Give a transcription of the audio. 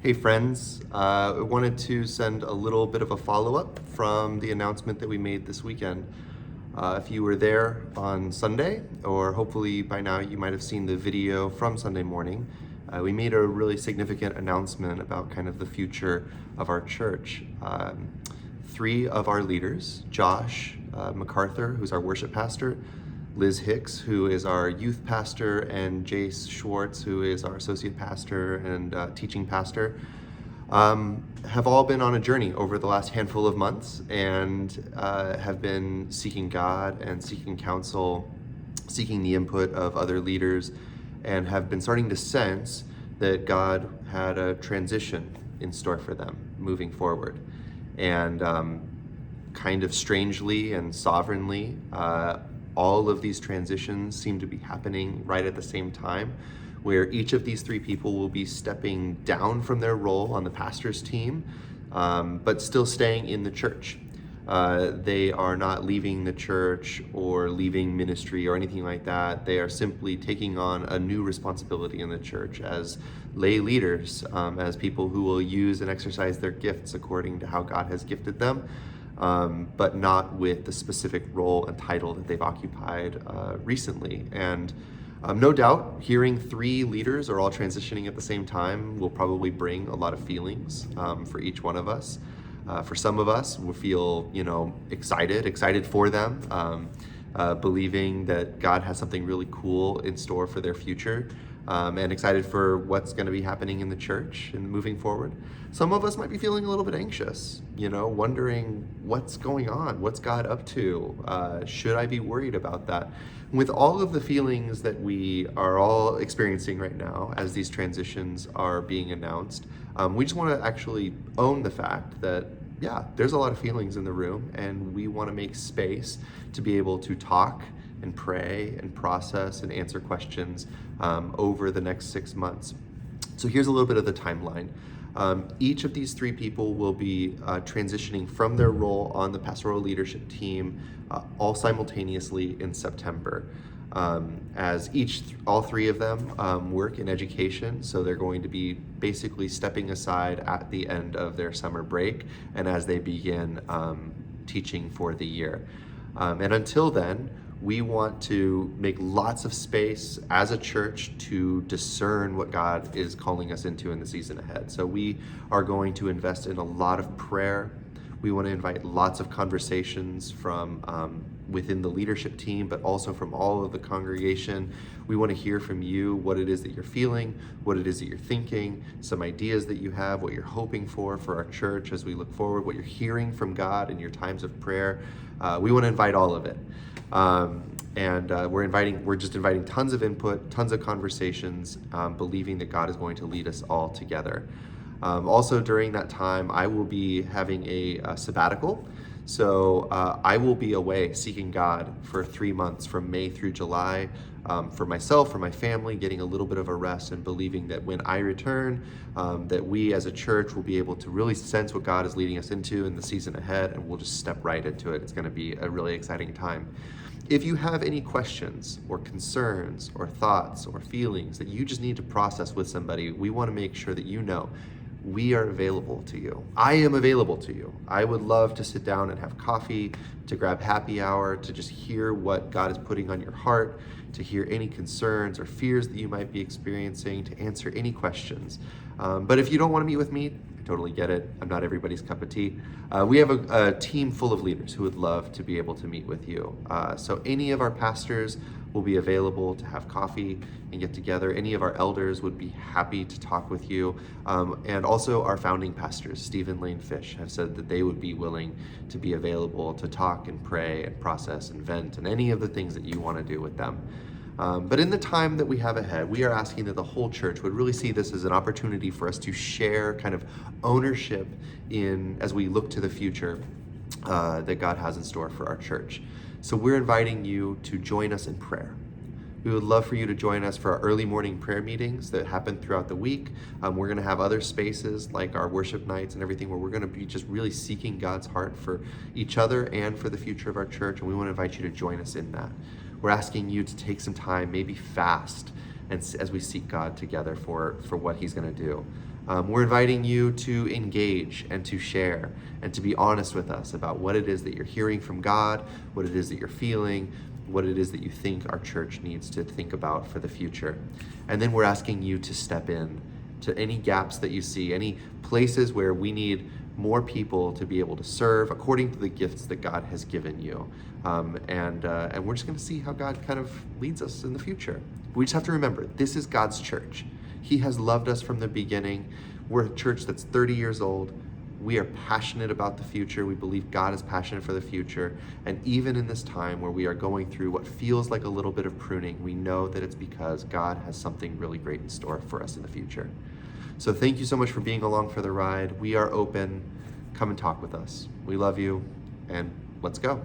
Hey friends, I wanted to send a little bit of a follow-up from the announcement that we made this weekend. If you were there on Sunday, or hopefully by now you might have seen the video from Sunday morning, we made a really significant announcement about kind of the future of our church. Three of our leaders, Josh MacArthur, who's our worship pastor, Liz Hicks, who is our youth pastor, and Jace Schwartz, who is our associate pastor and teaching pastor, have all been on a journey over the last handful of months and have been seeking God and seeking counsel, seeking the input of other leaders, and have been starting to sense that God had a transition in store for them moving forward. And kind of strangely and sovereignly, all of these transitions seem to be happening right at the same time, where each of these three people will be stepping down from their role on the pastor's team, but still staying in the church. They are not leaving the church or leaving ministry or anything like that. They are simply taking on a new responsibility in the church as lay leaders, as people who will use and exercise their gifts according to how God has gifted them. But not with the specific role and title that they've occupied recently. And no doubt, hearing three leaders are all transitioning at the same time will probably bring a lot of feelings for each one of us. For some of us, we'll feel, excited for them, believing that God has something really cool in store for their future. And excited for what's going to be happening in the church and moving forward. Some of us might be feeling a little bit anxious, wondering what's going on, what's God up to, should I be worried about that? With all of the feelings that we are all experiencing right now as these transitions are being announced, we just want to actually own the fact that there's a lot of feelings in the room, and we want to make space to be able to talk and pray and process and answer questions over the next 6 months. So here's a little bit of the timeline. Each of these three people will be transitioning from their role on the pastoral leadership team all simultaneously in September. As all three of them work in education, so they're going to be basically stepping aside at the end of their summer break and as they begin teaching for the year. And until then, we want to make lots of space as a church to discern what God is calling us into in the season ahead. So we are going to invest in a lot of prayer. We want to invite lots of conversations from within the leadership team, but also from all of the congregation. We want to hear from you what it is that you're feeling, what it is that you're thinking, some ideas that you have, what you're hoping for our church as we look forward, what you're hearing from God in your times of prayer. We want to invite all of it. We're just inviting tons of input, tons of conversations, believing that God is going to lead us all together. Also during that time, I will be having a sabbatical. So I will be away seeking God for 3 months from May through July, for myself, for my family, getting a little bit of a rest and believing that when I return, that we as a church will be able to really sense what God is leading us into in the season ahead, and we'll just step right into it. It's going to be a really exciting time. If you have any questions or concerns or thoughts or feelings that you just need to process with somebody, we want to make sure that you know we are available to you. I am available to you. I would love to sit down and have coffee, to grab happy hour, to just hear what God is putting on your heart, to hear any concerns or fears that you might be experiencing, to answer any questions. But if you don't want to meet with me, I totally get it. I'm not everybody's cup of tea. We have a team full of leaders who would love to be able to meet with you. So any of our pastors will be available to have coffee and get together. Any of our elders would be happy to talk with you. And also our founding pastors, Stephen Lane Fish, have said that they would be willing to be available to talk and pray and process and vent and any of the things that you want to do with them. But in the time that we have ahead, we are asking that the whole church would really see this as an opportunity for us to share kind of ownership as we look to the future that God has in store for our church. So we're inviting you to join us in prayer. We would love for you to join us for our early morning prayer meetings that happen throughout the week. We're going to have other spaces like our worship nights and everything where we're going to be just really seeking God's heart for each other and for the future of our church, and we want to invite you to join us in that. We're asking you to take some time, maybe fast, as we seek God together for what he's going to do. We're inviting you to engage and to share and to be honest with us about what it is that you're hearing from God, what it is that you're feeling, what it is that you think our church needs to think about for the future. And then we're asking you to step in to any gaps that you see, any places where we need more people to be able to serve according to the gifts that God has given you. And we're just going to see how God kind of leads us in the future. We just have to remember, this is God's church. He has loved us from the beginning. We're a church that's 30 years old. We are passionate about the future. We believe God is passionate for the future. And even in this time where we are going through what feels like a little bit of pruning, we know that it's because God has something really great in store for us in the future. So thank you so much for being along for the ride. We are open. Come and talk with us. We love you, and let's go.